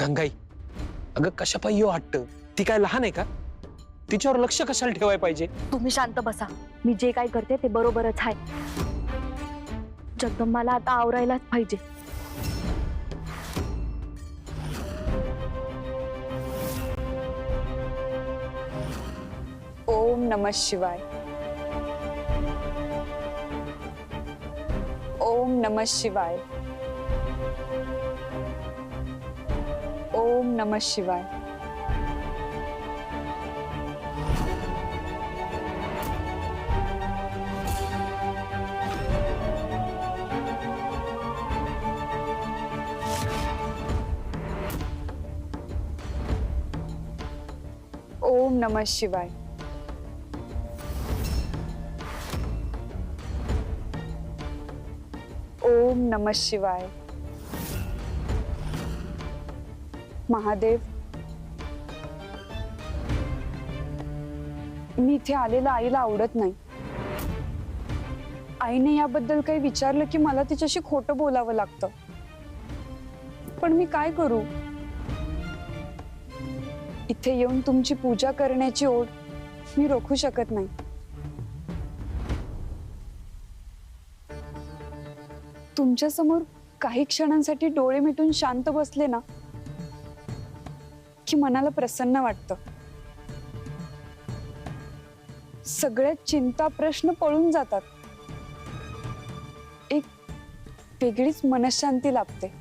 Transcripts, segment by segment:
गंगाई, अगं कशा पाहिजे हट्ट? ती काय लहान आहे का? तिच्यावर लक्ष कशाला ठेवायला पाहिजे? तुम्ही शांत बसा. मी जे काय करते ते बरोबरच आहे. जगदंबाला आता आवरायलाच पाहिजे. ओम नमः शिवाय. ओम नमः शिवाय. ओम नमः शिवाय. ओम नमः शिवाय. ओम नमः शिवाय. महादेव, मी इथे आलेलं आईला आवडत नाही. आईने याबद्दल काही विचारलं की मला तिच्याशी खोटं बोलावं लागतं. पण मी काय करू? इथे येऊन तुमची पूजा करण्याची ओढ मी रोखू शकत नाही. तुमच्या समोर काही क्षणांसाठी डोळे मिटून शांत बसले ना की मनाला प्रसन्न वाटतं. सगळ्या चिंता प्रश्न पळून जातात. एक वेगळीच मनशांती लाभते.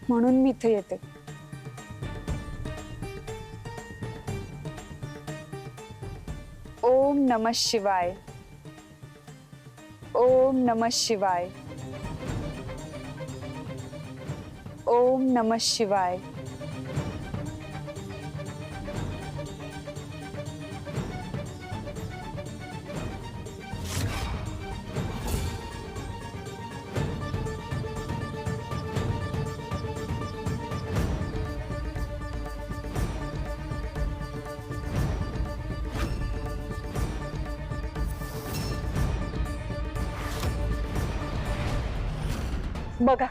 म्हणून मी इथे येते. ओम नमः शिवाय. ओम नमः शिवाय. ओम नमः शिवाय. बघा,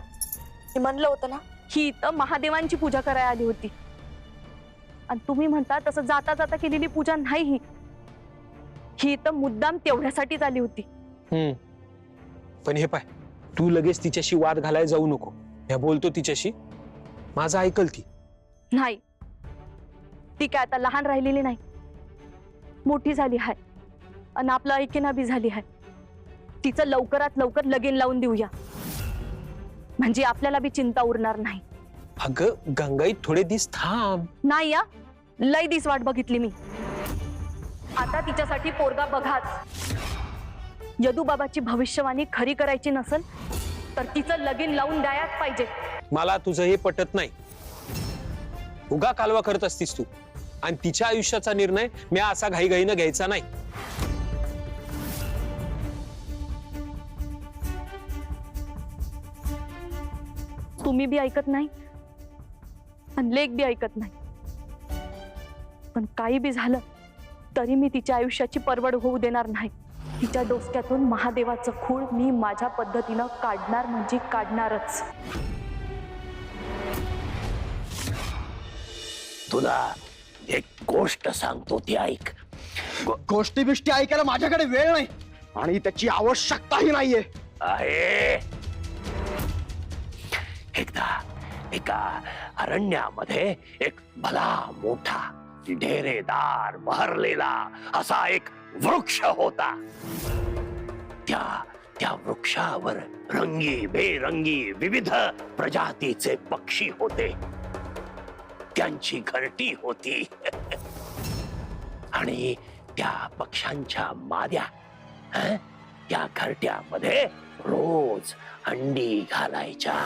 मी म्हणलं होतं ना, ही इथं महादेवांची पूजा करायला आली होती. आणि तुम्ही म्हणता तसं जाता जाता केलेली पूजा नाही ही. ही इथं मुद्दाम तेवढ्यासाठीच आली होती. पण हे पाय, तू लगेच तिच्याशी वाद घालायला जाऊ नको. मी बोलतो तिच्याशी, माझं ऐकल ती. नाही, ती काय आता लहान राहिलेली नाही, मोठी झाली आहे. आणि आपलं ऐकेना बी झाली आहे. तिचं लवकरात लवकर लगीन लावून देऊया, म्हणजे आपल्याला बी चिंता उरणार नाही. अगं गंगाई, थोडे दिवस थांब. नाही या, लय दिस वाट बघितली मी. आता तिच्यासाठी पोरगा बघाच. यदुबाबाची भविष्यवाणी खरी करायची नसेल तर तिचं लगीन लावून द्यायच पाहिजे. मला तुझं हे पटत नाही. उगा कालवा करत असतीस तू. आणि तिच्या आयुष्याचा निर्णय मी असा घाईघाईनं घ्यायचा नाही. तुम्ही बी ऐकत नाही आणि लेक बी ऐकत नाही. पण काही बी झालं तरी मी तिच्या आयुष्याची परवड होऊ देणार नाही. तिच्या डोसक्यातून महादेवाचं खूळ मी माझ्या पद्धतीनं काढणार म्हणजे काढणारच. तुला एक गोष्ट सांगतो, ती ऐक. गोष्टी बिष्टी ऐकायला माझ्याकडे वेळ नाही आणि त्याची आवश्यकताही नाहीये. आहे. एकदा एका अरण्यामध्ये एक भला मोठा ढेरेदार बहरलेला असा एक वृक्ष होता. त्या वृक्षावर रंगी बेरंगी विविध प्रजातीचे पक्षी होते. त्यांची घरटी होती. आणि त्या पक्ष्यांच्या माद्या त्या घरट्यामध्ये रोज अंडी घालायच्या.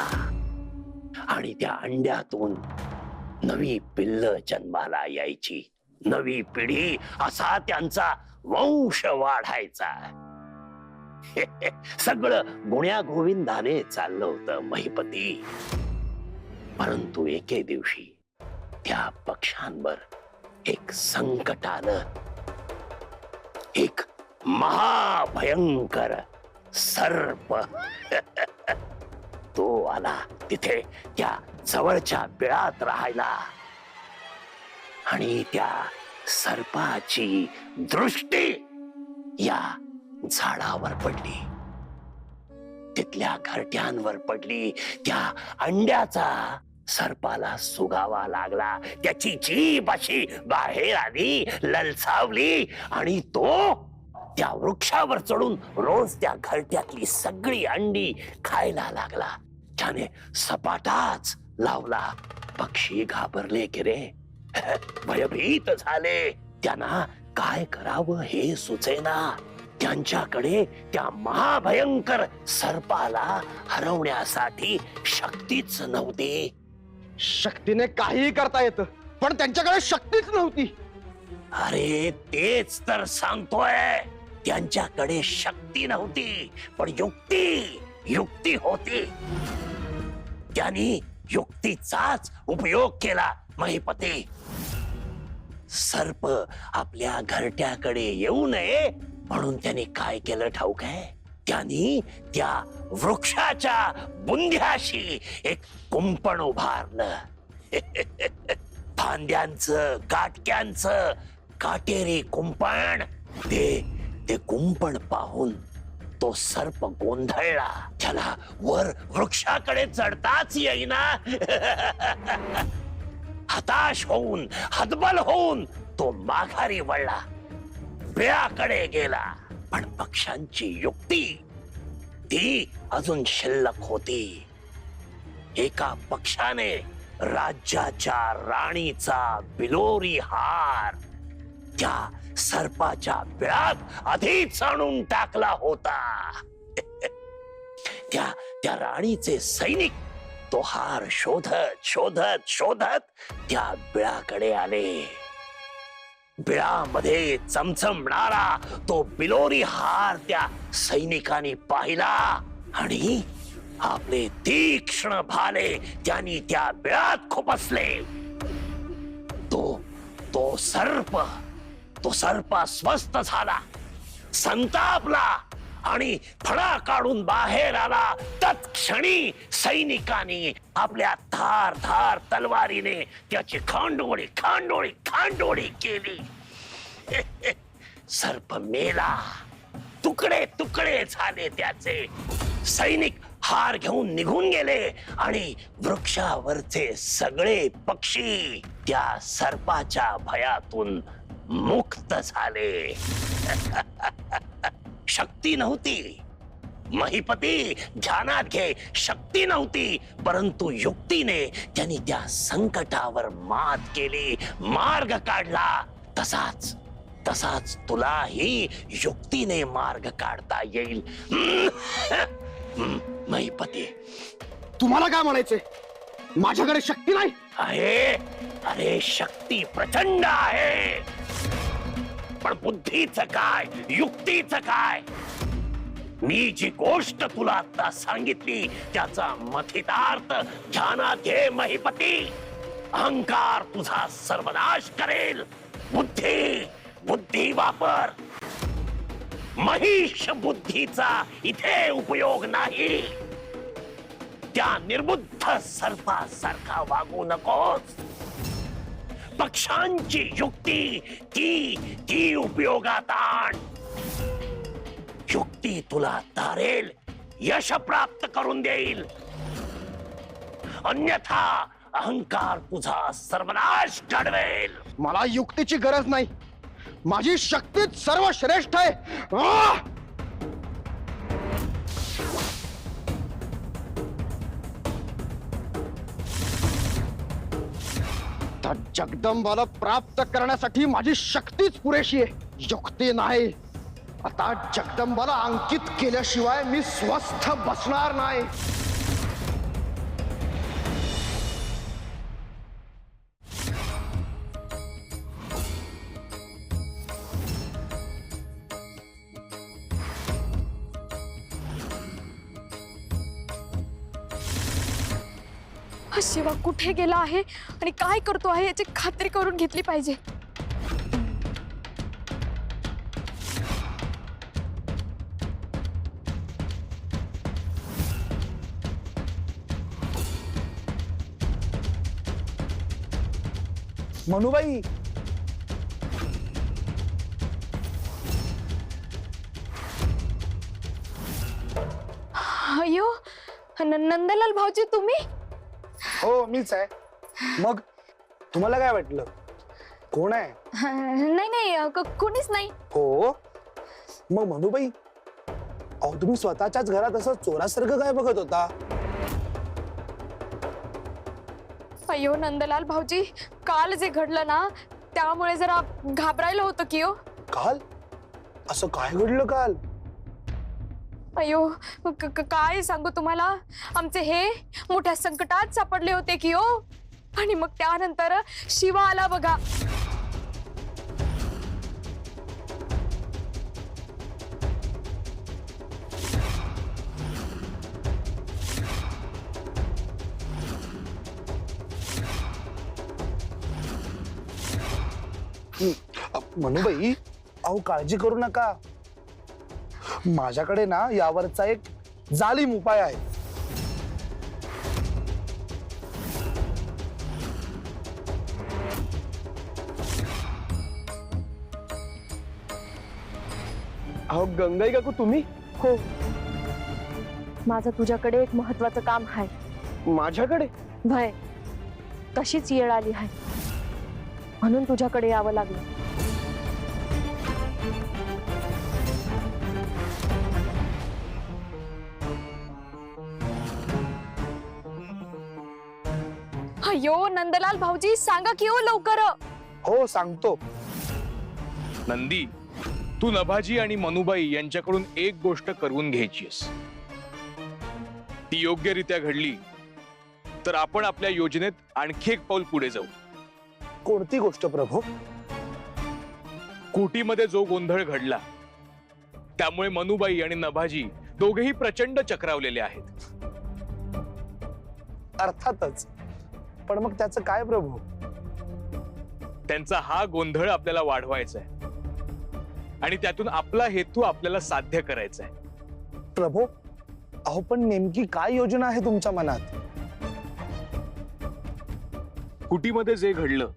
आणि त्या अंड्यातून नवी पिल्ल जन्माला यायची. नवी पिढी असा त्यांचा वंश वाढायचा. सगळं गुण्या गोविंदाने चाललं होतं महिपती. परंतु एके दिवशी त्या पक्ष्यांवर एक संकट आलं. एक महाभयंकर सर्प. तो आला तिथे त्या जवळच्या बिळात राहायला आणि त्या सर्पाची दृष्टी या झाडावर पडली, तिथल्या घरट्यांवर पडली. त्या अंड्याचा सर्पाला सुगावा लागला. त्याची जीभ अशी बाहेर आली, ललचावली आणि तो त्या वृक्षावर चढून रोज त्या घरट्यातली सगळी अंडी खायला लागला. त्याने सपाटाच लावला. पक्षी घाबरले की रे, भयभीत झाले. त्यांना काय करावं हे सुचेना. त्यांच्याकडे त्या महाभयंकर सर्पाला हरवण्यासाठी शक्तीच नव्हती. शक्तीने काहीही करता येतं, पण त्यांच्याकडे शक्तीच नव्हती. अरे तेच तर सांगतोय, त्यांच्याकडे शक्ती नव्हती, पण युक्ती होती. त्यांनी युक्तीचाच उपयोग केला. महिपती, सर्प आपल्या घरट्याकडे येऊ नये म्हणून त्यांनी काय केलं ठाऊक आहे? त्यांनी त्या वृक्षाच्या बुंध्याशी एक कुंपण उभारलं. फांद्यांचं, काटक्यांचं काटेरी कुंपण. ते कुंपण पाहून तो सर्प गोंधळला. त्याला वर वृक्षाकडे चढताच येईना. हताश होऊन, हतबल होऊन तो माघारी वळला, बिळाकडे गेला. पण पक्ष्यांची युक्ती ती अजून शिल्लक होती. एका पक्षाने राज्याच्या राणीचा बिलोरी हार त्या सर्पाच्या बिळात आधीच आणून टाकला होता. त्या राणीचे सैनिक तो हार शोधत शोधत शोधत त्या बिळाकडे आले. बिळामध्ये चमचमणारा तो बिलोरी हार त्या सैनिकांनी पाहिला आणि आपले तीक्ष्ण भाले त्यांनी त्या बिळात खुपसले. तो सर्प अस्वस्थ झाला, संतापला आणि फणा काढून बाहेर आला. तत्क्षणी सैनिकांनी आपल्या धार तलवारीने त्याची खांडोळी केली. सर्प मेला, तुकडे तुकडे झाले त्याचे. सैनिक हार घेऊन निघून गेले आणि वृक्षावरचे सगळे पक्षी त्या सर्पाच्या भयातून मुक्त झाले. शक्ती नव्हती, महिपती ध्यानात घे, शक्ती नव्हती, परंतु युक्तीने त्यांनी त्या संकटावर मात केली, मार्ग काढला. तसाच तुलाही युक्तीने मार्ग काढता येईल. महिपती, तुम्हाला काय म्हणायचंय? माझ्याकडे शक्ती नाही आहे? अरे शक्ती प्रचंड आहे, पण बुद्धीचं काय, युक्तीचं काय? मी जी गोष्ट तुला आता सांगितली त्याचा मथितार्थ ध्यानात घे महिपती. अहंकार तुझा सर्वनाश करेल. बुद्धी वापर. महिष बुद्धीचा इथे उपयोग नाही. त्या निर्बुद्ध सर्पासारखा वागू नकोस. पक्षांची युक्ती ती उपयोगात आण. युक्ती तुला तारेल, यश प्राप्त करून देईल. अन्यथा अहंकार तुझा सर्वनाश घडवेल. मला युक्तीची गरज नाही, माझी शक्तीच सर्वश्रेष्ठ आहे. त्या जगदंबाला प्राप्त करण्यासाठी माझी शक्तीच पुरेशी आहे, युक्ती नाही. आता जगदंबाला अंकित केल्याशिवाय मी स्वस्थ बसणार नाही. हा शिवा कुठे गेला आहे आणि काय करतो आहे याची खात्री करून घेतली पाहिजे. मनुबाई, अयो नंदलाल भाऊजी तुम्ही? हो मीच आहे. मग तुम्हाला काय वाटलं? कोण आहे? नाही नाही कोणीच नाही. हो मग मनुबाई, अहो तुम्ही स्वतःच्याच घरात असं चोरासारखं काय बघत होता? अयो नंदलाल भाऊजी, काल जे घडलं ना त्यामुळे जरा घाबरायला होतं की हो. काल असं काय घडलं काल? अयो काय सांगू तुम्हाला, आमचे हे मोठ्या संकटात सापडले होते की हो. आणि मग त्यानंतर शिवा आला बघा. मनुबाई, अहो काळजी करू नका. माझ्याकडे ना यावरचा एक जालिम उपाय आहे. अहो गंगाई काकू तुम्ही? हो, माझं तुझ्याकडे एक महत्वाचं काम आहे. माझ्याकडे? भय तशीच येळ आली आहे म्हणून तुझ्याकडे यावं लागलं. अयो नंदलाल भाऊजी, सांगा की हो लवकर. हो सांगतो. नंदी, तू नभाजी आणि मनुबाई यांच्याकडून एक गोष्ट करवून घ्यायचीस. ती योग्यरित्या घडली तर आपण आपल्या योजनेत आणखी एक पाऊल पुढे जाऊ. कोणती गोष्ट प्रभू? कुटीमध्ये जो गोंधळ घडला त्यामुळे मनुबाई आणि नभाजी दोघेही प्रचंड चक्रावलेले आहेत. अर्थातच, पण मग त्याचं काय प्रभू? त्यांचा हा गोंधळ आपल्याला वाढवायचा आहे आणि त्यातून आपला हेतू आपल्याला साध्य करायचा आहे. प्रभू, अहो पण नेमकी काय योजना आहे तुमच्या मनात? कुटीमध्ये जे घडलं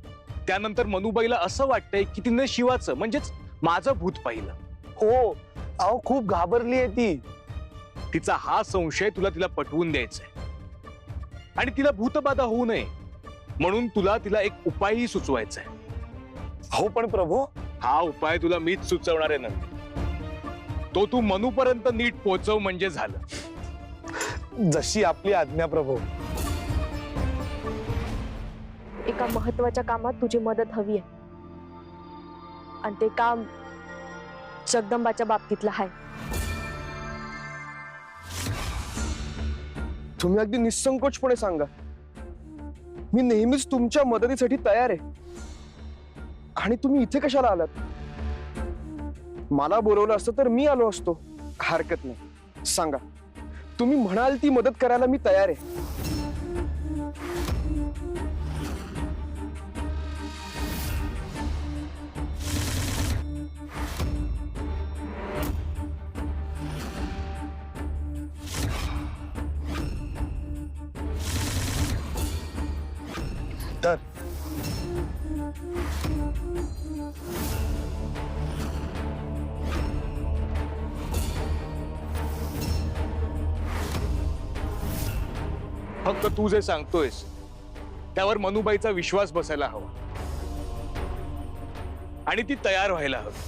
त्यानंतर मनुबाईला असं वाटतंय की तिने शिवाचं म्हणजेच माझं भूत पाहिलं. हो, अहो खूप घाबरली आहे ती. तिचा हा संशय तिला पटवून द्यायचा आहे आणि तिला भूतबाधा होऊ नये म्हणून तिला एक उपायही सुचवायचा आहे. हो पण प्रभू, हा उपाय तुला मीच सुचवणार आहे ना. तो तू मनूपर्यंत नीट पोहोचव म्हणजे झालं. जशी आपली आज्ञा प्रभू. एका महत्वाच्या कामात तुझी मदत हवी आहे आणि ते काम जगदंबाच्या बाबतीतलं आहे. तुम्ही अगदी निसंकोचपणे सांगा, मी नेहमीच तुमच्या मदतीसाठी तयार आहे. आणि तुम्ही इथे कशाला आलात? मला बोलवलं असतं तर मी आलो असतो. हरकत नाही, सांगा. तुम्ही म्हणाल ती मदत करायला मी तयार आहे. तर फक्त तू जे सांगतोयस त्यावर मनुबाईचा विश्वास बसायला हवा आणि ती तयार व्हायला हवी.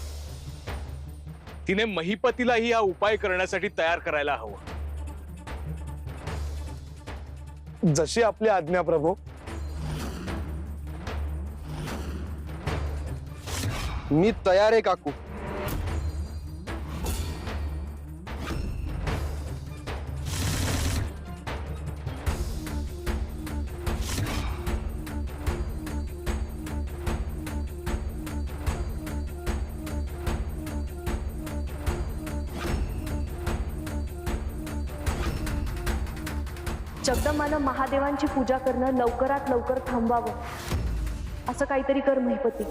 तिने महिपतीलाही हा उपाय करण्यासाठी तयार करायला हवं. जशी आपली आज्ञा प्रभू. मी तयार आहे काकू. जगदंबानं महादेवांची पूजा करणं लवकरात लवकर थांबवावं असं काहीतरी कर महिपती.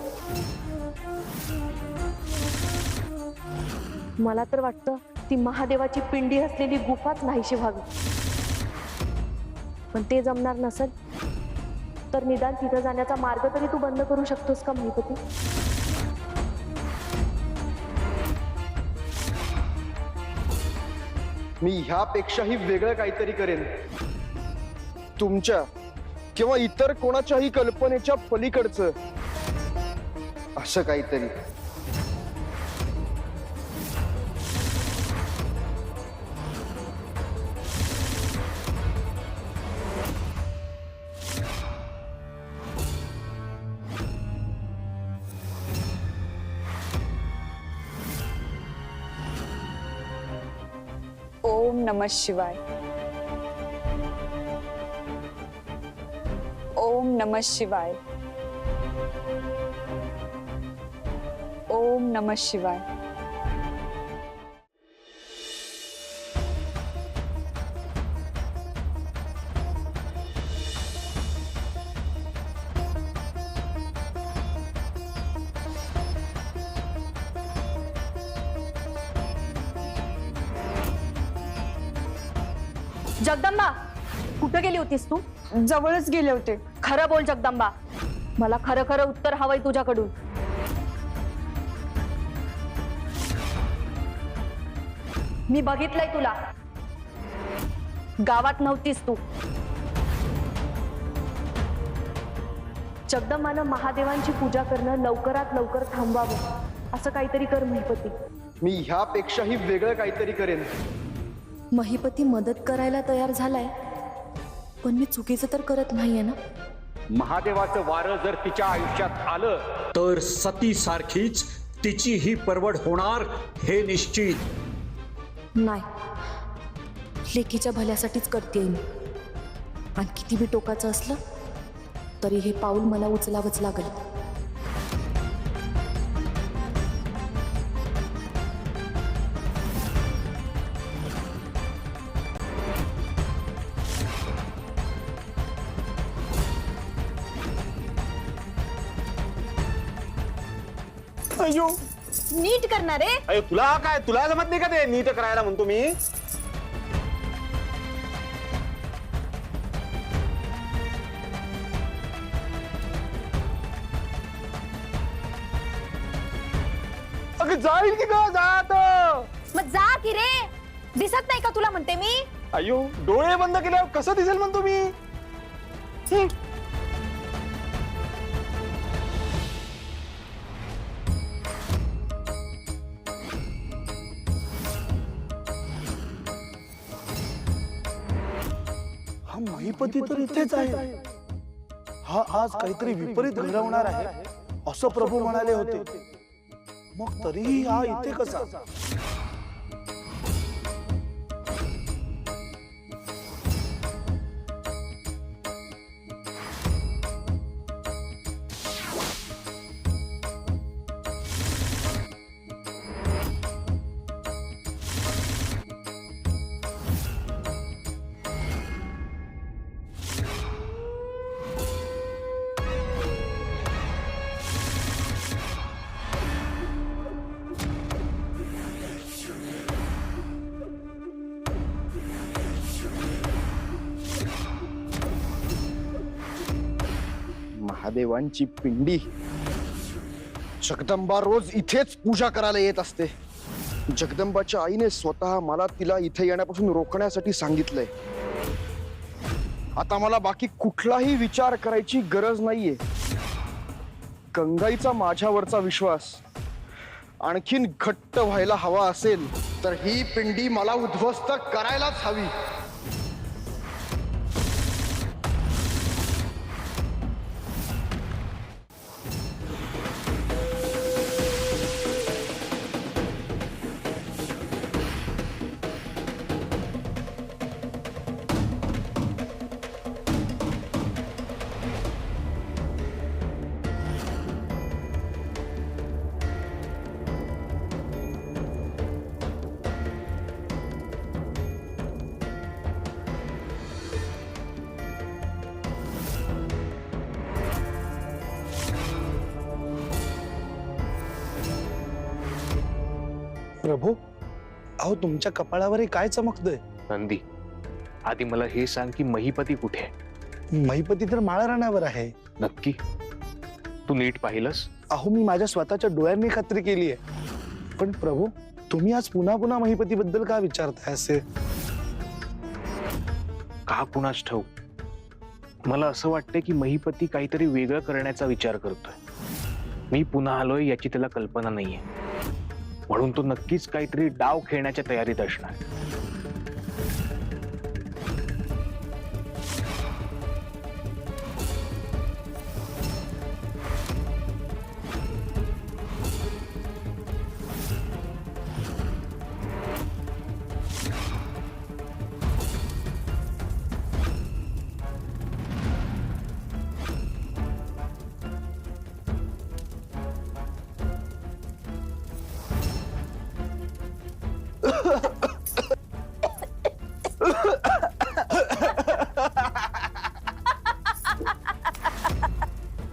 मला तर वाटतं ती महादेवाची पिंडी असलेली गुफाच नाहीशी व्हावी. पण ते जमणार नसेल तर निदान तिथं जाण्याचा मार्ग तरी तू बंद करू शकतोस का महिपती? मी ह्यापेक्षाही वेगळं काहीतरी करेन. तुमच्या किंवा इतर कोणाच्याही कल्पनेच्या पलीकडचं असं काहीतरी. ओम नमः शिवाय. ओम नमः शिवाय. ओम नमः शिवाय. जगदंबा, कुठे गेली होतीस तू? जवळच गेले होते. खरं बोल जगदंबा, मला खरं खरं उत्तर हवंय तुझ्याकडून. मी बघितलंय तुला. गावात नव्हतीस तू. जगदंबानं महादेवांची पूजा करणं लवकरात लवकर थांबवावं असं काहीतरी कर महिपती. मी ह्यापेक्षाही वेगळं काहीतरी करेन. महिपती मदत करायला तयार झालाय, पण मी चुकीचं तर करत नाहीये ना? महादेवाचं वारं जर तिच्या आयुष्यात आलं तर सती सारखीच तिची ही परवड होणार हे निश्चित. नाही, लेकीच्या भल्यासाठीच करते मी. आणि किती बी टोकाचं असलं तरी हे पाऊल मला उचलावंच लागेल. अयो नीट करणार आहे. अयो, तुला जमत नाही का ते नीट करायला म्हणतो मी. अगं जाईल की ग, जात. मग जा की रे, दिसत नाही का तुला म्हणते मी. अयो, डोळे बंद केल्यावर कसं दिसेल म्हणतो मी. हा महिपती तर इथेच आहे. हा आज काहीतरी विपरीत घडवणार आहे असं प्रभू म्हणाले होते. मग तरीही हा इथे कसा? महादेवांची पिंडी. जगदंबा रोज इथेच पूजा करायला येत असते. जगदंबाच्या आईने स्वतः मला तिला इथे येण्यापासून रोखण्यासाठी सांगितलंय. आता मला बाकी कुठलाही विचार करायची गरज नाहीये. गंगाईचा माझ्यावरचा विश्वास आणखीन घट्ट व्हायला हवा असेल तर ही पिंडी मला उद्ध्वस्त करायलाच हवी. प्रभू, अहो तुमच्या कपाळावर काय चमकतंय? नंदी, आधी मला हे सांग की महिपती कुठे आहे? महिपती तर माळरानावर आहे. नक्की? तू नीट पाहिलंस? अहो, मी माझ्या स्वतःच्या डोळ्यांनी खात्री केली आहे. पण प्रभू, तुम्ही आज पुन्हा पुन्हा महिपती बद्दल का विचारताय असे? का कुणास ठाऊक, मला असं वाटतंय की महिपती काहीतरी वेगळं करण्याचा विचार करतोय. मी पुन्हा आलोय याची त्याला कल्पना नाहीये, म्हणून तो नक्कीच काहीतरी डाव खेळण्याच्या तयारीत असणार.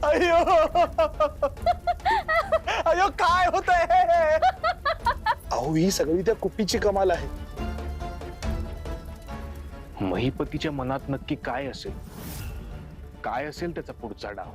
अयो अयो, काय होत आहे? अहो, ही सगळी त्या कुपीची कमाल आहे. महिपतीच्या मनात नक्की काय असेल? काय असेल त्याचा पुढचा डाव?